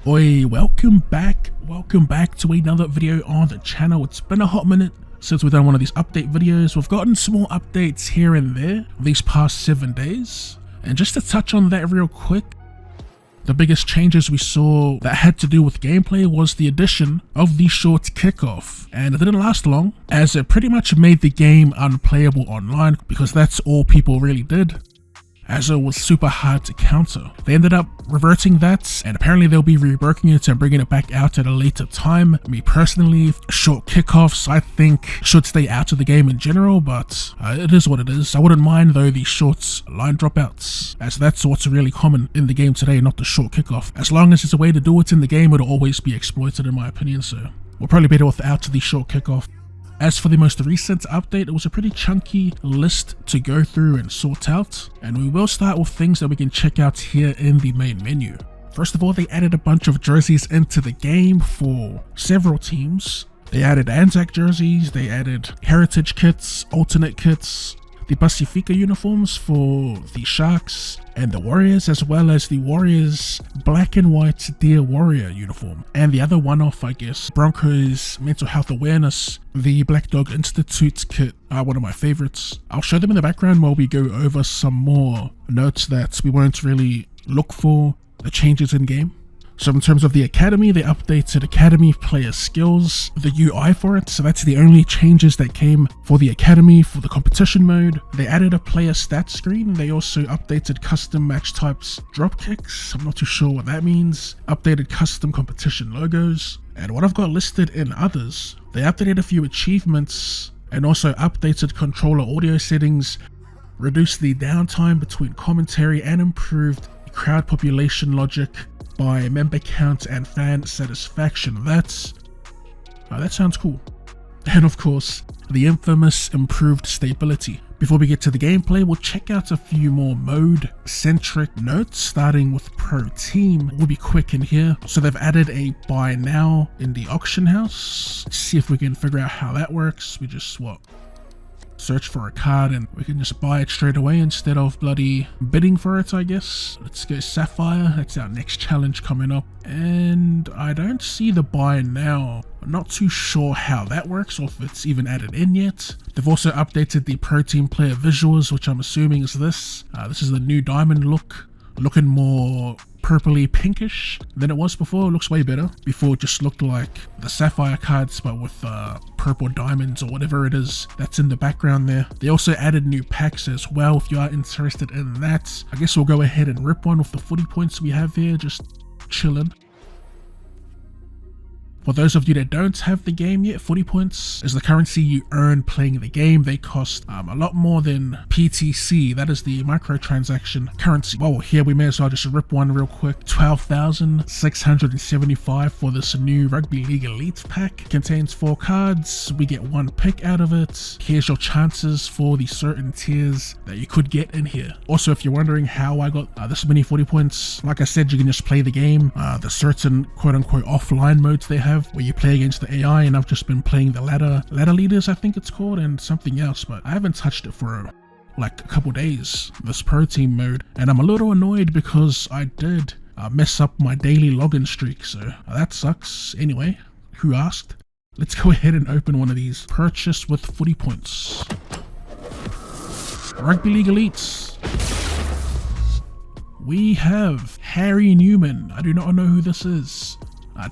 Oi, welcome back to another video on the channel. It's been a hot minute since we've done one of these update videos. We've gotten small updates here and there these past 7 days, and just to touch on that real quick, the biggest changes we saw that had to do with gameplay was the addition of the short kickoff, and it didn't last long as it pretty much made the game unplayable online because that's all people really did, as it was super hard to counter. They ended up reverting that, and apparently they'll be reworking it and bringing it back out at a later time. Me personally, short kickoffs I think should stay out of the game in general, but it is what it is. I wouldn't mind though the short line dropouts, as that's what's really common in the game today, not the short kickoff. As long as there's a way to do it in the game, it'll always be exploited in my opinion, so we'll probably better without the short kickoff. As for the most recent update, it was a pretty chunky list to go through and sort out, and we will start with things that we can check out here in the main menu. First of all, they added a bunch of jerseys into the game for several teams. They added Anzac jerseys, they added heritage kits, alternate kits, the Pacifica uniforms for the Sharks and the Warriors, as well as the Warriors black and white Dear Warrior uniform, and the other one-off, I guess, Broncos Mental Health Awareness, the Black Dog Institute kit, are one of my favorites. I'll show them in the background while we go over some more notes that we won't really look for the changes in game. So in terms of the Academy, they updated Academy player skills, the UI for it, so that's the only changes that came for the Academy. For the competition mode, they added a player stat screen. They also updated custom match types drop kicks, I'm not too sure what that means, updated custom competition logos, and what I've got listed in others, they updated a few achievements and also updated controller audio settings, reduced the downtime between commentary, and improved crowd population logic by member count and fan satisfaction. That sounds cool. And of course, the infamous improved stability. Before we get to the gameplay, we'll check out a few more mode-centric notes, starting with Pro Team. We'll be quick in here. So they've added a buy now in the auction house. Let's see if we can figure out how that works. We just search for a card and we can just buy it straight away instead of bloody bidding for it, I guess. Let's go Sapphire. That's our next challenge coming up, and I don't see the buy now. I'm not too sure how that works or if it's even added in yet. They've also updated the Pro Team player visuals, which I'm assuming is this. This is the new diamond look, looking more purpley pinkish than it was before. It looks way better. Before it just looked like the Sapphire cards but with purple diamonds or whatever it is that's in the background there. They also added new packs as well if you are interested in that. I guess we'll go ahead and rip one with the footy points we have here, just chilling. For those of you that don't have the game yet, footy points is the currency you earn playing the game. They cost a lot more than PTC, that is the microtransaction currency. Well, here we may as well just rip one real quick. 12,675 for this new Rugby League Elite pack. Contains 4 cards, we get 1 pick out of it. Here's your chances for the certain tiers that you could get in here. Also, if you're wondering how I got this many footy points, like I said, you can just play the game. The certain quote-unquote offline modes they have, where you play against the AI, and I've just been playing the ladder leaders, I think it's called, and something else, but I haven't touched it for like a couple days, this Pro Team mode, and I'm a little annoyed because I did mess up my daily login streak, so that sucks. Anyway, who asked? Let's go ahead and open one of these. Purchase with footy points. Rugby League Elites. We have Harry Newman. I do not know who this is.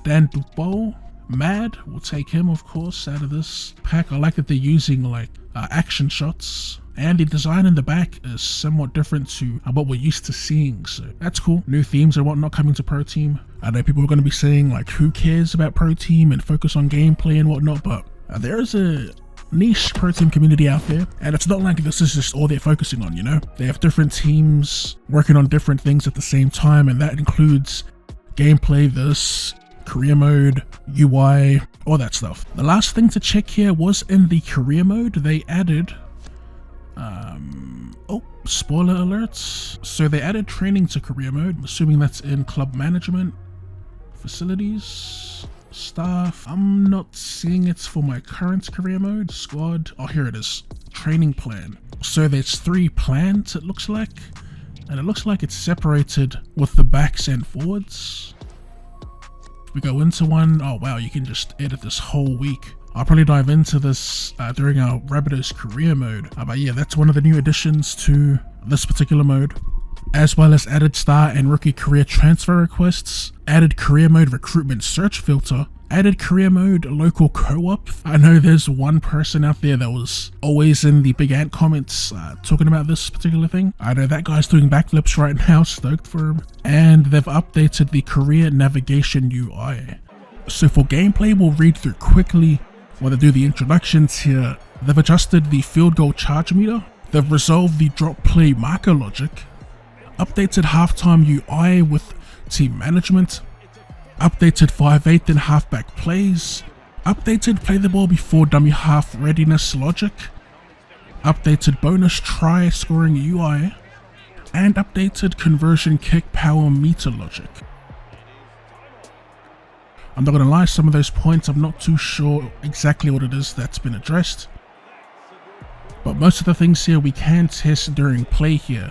Dan Dubois, Mad, we'll take him of course out of this pack. I like that they're using like action shots, and the design in the back is somewhat different to what we're used to seeing, so that's cool. New themes and whatnot coming to Pro Team. I know people are going to be saying like, who cares about Pro Team and focus on gameplay and whatnot, but there is a niche Pro Team community out there, and it's not like this is just all they're focusing on, you know? They have different teams working on different things at the same time, and that includes gameplay, this career mode, UI, all that stuff. The last thing to check here was in the career mode, they added oh, spoiler alerts. So they added training to career mode. I'm assuming that's in club management, facilities, staff. I'm not seeing it for my current career mode. Squad, oh here it is, training plan. So there's 3 plans it looks like, and it looks like it's separated with the backs and forwards. We go into one. Oh wow, you can just edit this whole week. I'll probably dive into this during our Rabbitohs career mode. But yeah, that's one of the new additions to this particular mode. As well as added star and rookie career transfer requests, added career mode recruitment search filter, added career mode local co-op. I know there's one person out there that was always in the Big Ant comments talking about this particular thing. I know that guy's doing backflips right now, stoked for him. And they've updated the career navigation UI. So for gameplay, we'll read through quickly while they do the introductions here. They've adjusted the field goal charge meter. They've resolved the drop play marker logic. Updated halftime UI with team management. Updated 5/8 and halfback plays. Updated play the ball before dummy half readiness logic. Updated bonus try scoring UI. And updated conversion kick power meter logic. I'm not gonna lie, some of those points I'm not too sure exactly what it is that's been addressed. But most of the things here we can test during play here.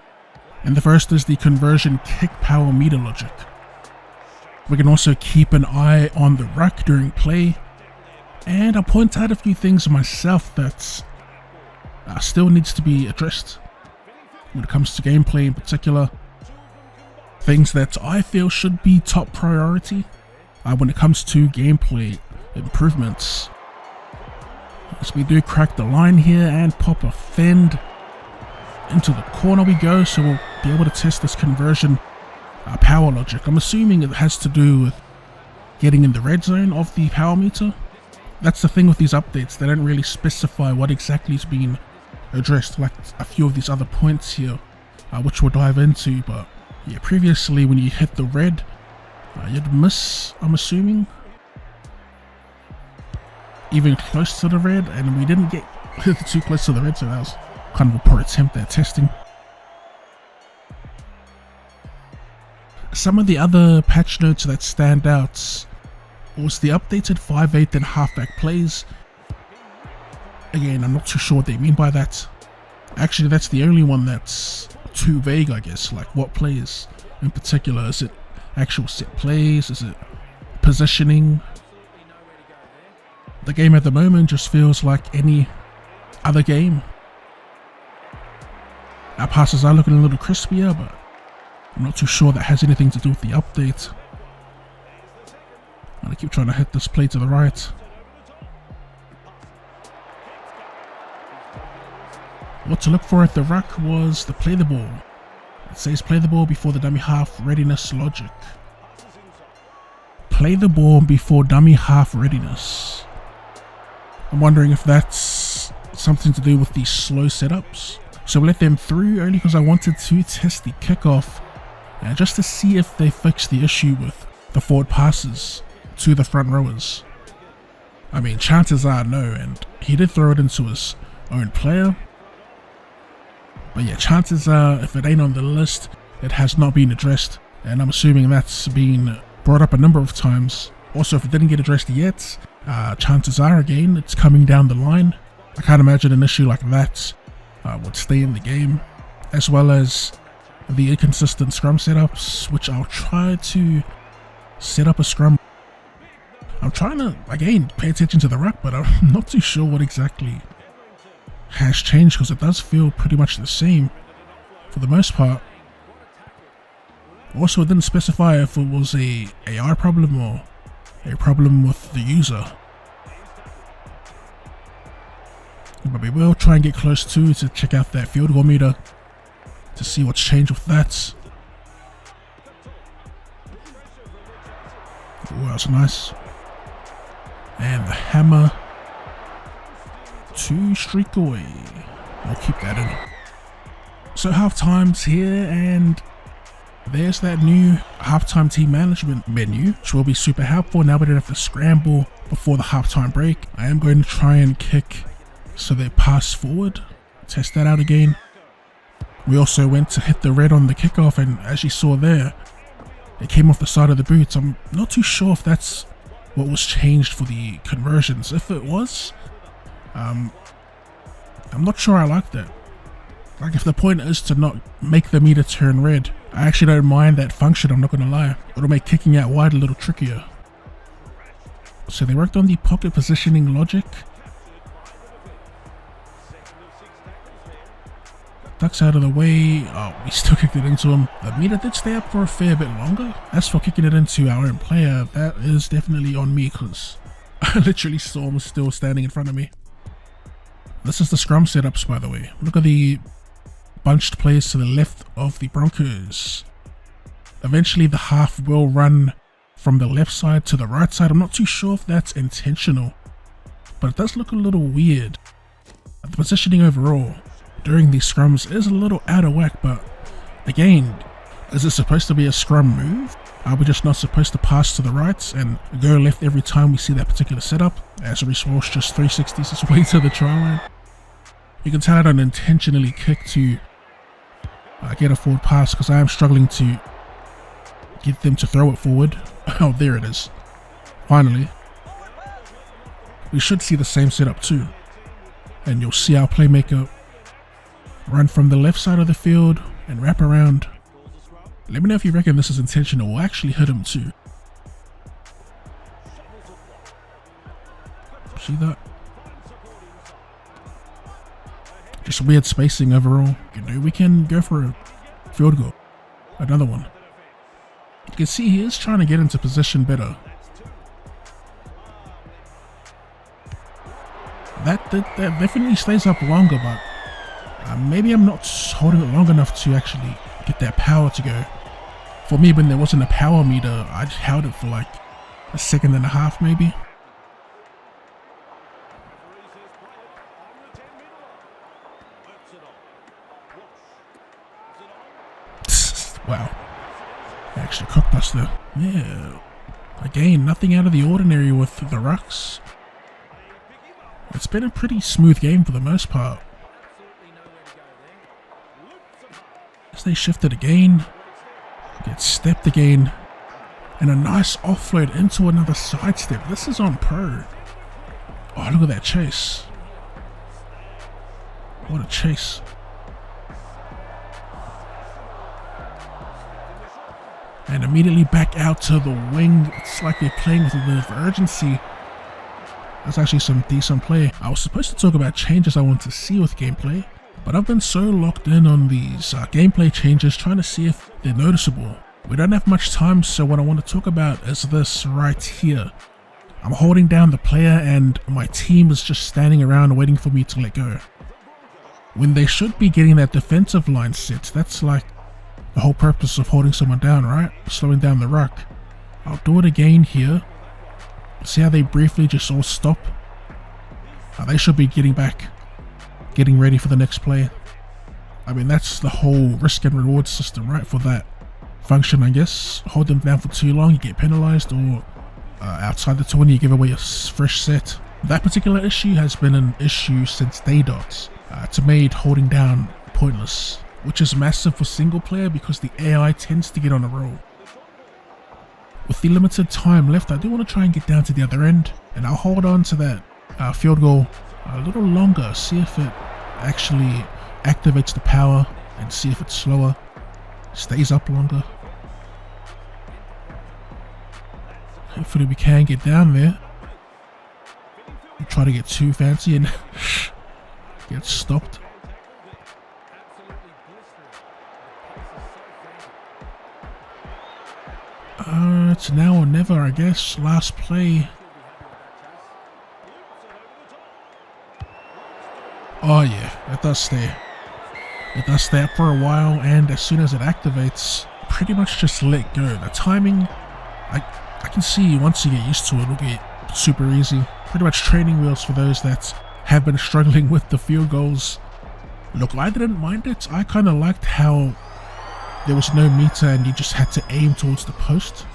And the first is the conversion kick power meter logic. We can also keep an eye on the ruck during play. And I'll point out a few things myself that still needs to be addressed when it comes to gameplay in particular. Things that I feel should be top priority when it comes to gameplay improvements. As we do crack the line here and pop a fend. Into the corner we go, so we'll be able to test this conversion power logic. I'm assuming it has to do with getting in the red zone of the power meter. That's the thing with these updates, they don't really specify what exactly is being addressed, like a few of these other points here, which we'll dive into. But yeah, previously when you hit the red, you'd miss, I'm assuming, even close to the red, and we didn't get too close to the red, so that was kind of a poor attempt at testing. Some of the other patch notes that stand out was the updated 5/8 and halfback plays. Again, I'm not too sure what they mean by that. Actually, that's the only one that's too vague, I guess. Like, what plays in particular? Is it actual set plays? Is it positioning? The game at the moment just feels like any other game. Our passes are looking a little crispier, but I'm not too sure that has anything to do with the update. I'm gonna keep trying to hit this play to the right. What to look for at the ruck was the play the ball. It says play the ball before the dummy half readiness logic. Play the ball before dummy half readiness. I'm wondering if that's something to do with the slow setups. So we'll let them through only because I wanted to test the kickoff just to see if they fix the issue with the forward passes to the front rowers. I mean, chances are no, and he did throw it into his own player. But yeah, chances are if it ain't on the list, it has not been addressed, and I'm assuming that's been brought up a number of times. Also, if it didn't get addressed yet, chances are again it's coming down the line. I can't imagine an issue like that would stay in the game, as well as the inconsistent scrum setups, which I'll try to set up a scrum. I'm trying to, again, pay attention to the ruck, but I'm not too sure what exactly has changed, because it does feel pretty much the same for the most part. Also, it didn't specify if it was a AI problem or a problem with the user. But we will try and get close to check out that field goal meter to see what's changed with that. Oh, that's nice. And the hammer to streak away. I'll keep that in. So halftime's here, and there's that new halftime team management menu, which will be super helpful. Now we don't have to scramble before the halftime break. I am going to try and kick so they pass forward. Test that out again. We also went to hit the red on the kickoff, and as you saw there, it came off the side of the boots. I'm not too sure if that's what was changed for the conversions. If it was, I'm not sure I like that. Like, if the point is to not make the meter turn red, I actually don't mind that function, I'm not gonna lie. It'll make kicking out wide a little trickier. So they worked on the pocket positioning logic. Ducks out of the way. Oh, we still kicked it into him. The meter did stay up for a fair bit longer. As for kicking it into our own player, that is definitely on me because I literally saw him still standing in front of me. This is the scrum setups, by the way. Look at the bunched players to the left of the Broncos. Eventually the half will run from the left side to the right side. I'm not too sure if that's intentional, but it does look a little weird. The positioning overall during these scrums is a little out of whack, but again, is it supposed to be a scrum move? Are we just not supposed to pass to the right and go left every time we see that particular setup? As Reece Walsh just 360s his way to the try line. You can tell I don't intentionally kick to get a forward pass because I am struggling to get them to throw it forward. Oh, there it is. Finally. We should see the same setup too. And you'll see our playmaker run from the left side of the field and wrap around. Let me know if you reckon this is intentional. We'll actually hit him too. See that? Just weird spacing overall. You know, we can go for a field goal. Another one. You can see he is trying to get into position better. That definitely stays up longer, but maybe I'm not holding it long enough to actually get that power to go. For me, when there wasn't a power meter, I just held it for like a second and a half maybe. Wow. They actually cooked us though. Yeah. Again, nothing out of the ordinary with the rucks. It's been a pretty smooth game for the most part. As they shifted again, get stepped again, and a nice offload into another sidestep. This is on pro. Oh, look at that chase. What a chase. And immediately back out to the wing. It's like they're playing with a bit of urgency. That's actually some decent play. I was supposed to talk about changes I want to see with gameplay, but I've been so locked in on these gameplay changes, trying to see if they're noticeable. We don't have much time, so what I want to talk about is this right here. I'm holding down the player and my team is just standing around waiting for me to let go. When they should be getting that defensive line set. That's like the whole purpose of holding someone down, right? Slowing down the ruck. I'll do it again here. See how they briefly just all stop? They should be getting back, getting ready for the next play. I mean, that's the whole risk and reward system, right? For that function, I guess. Hold them down for too long, you get penalized, or outside the 20, you give away a fresh set. That particular issue has been an issue since day dots. It's made holding down pointless, which is massive for single player because the AI tends to get on a roll. With the limited time left, I do want to try and get down to the other end, and I'll hold on to that field goal a little longer, see if it actually activates the power and see if it's slower, stays up longer. Hopefully we can get down there. We try to get too fancy and get stopped. It's now or never, I guess. Last play. Oh yeah, it does stay. It does stay up for a while, and as soon as it activates, pretty much just let go. The timing, I can see once you get used to it, it'll get super easy. Pretty much training wheels for those that have been struggling with the field goals. Look, I didn't mind it. I kind of liked how there was no meter and you just had to aim towards the post.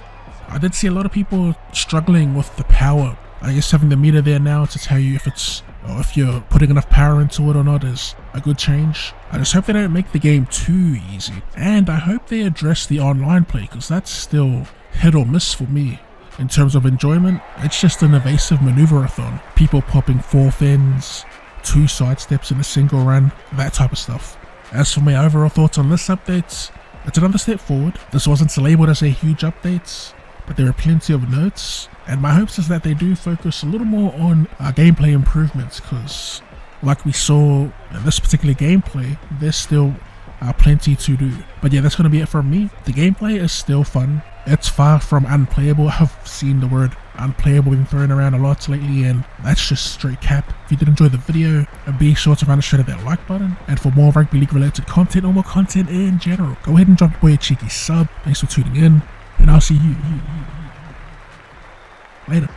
I did see a lot of people struggling with the power. I guess having the meter there now to tell you if it's, or if you're putting enough power into it or not, is a good change. I just hope they don't make the game too easy. And I hope they address the online play, because that's still hit or miss for me. In terms of enjoyment, it's just an evasive maneuver-a-thon. People popping 4 fins, 2 sidesteps in a single run, that type of stuff. As for my overall thoughts on this update, it's another step forward. This wasn't labeled as a huge update, but there are plenty of notes. And my hopes is that they do focus a little more on gameplay improvements, because like we saw in this particular gameplay, there's still plenty to do. But yeah, that's going to be it from me. The gameplay is still fun. It's far from unplayable. I've seen the word unplayable being thrown around a lot lately, and that's just straight cap. If you did enjoy the video, be sure to run straight at that like button. And for more Rugby League related content or more content in general, go ahead and drop your boy a cheeky sub. Thanks for tuning in, and I'll see you later.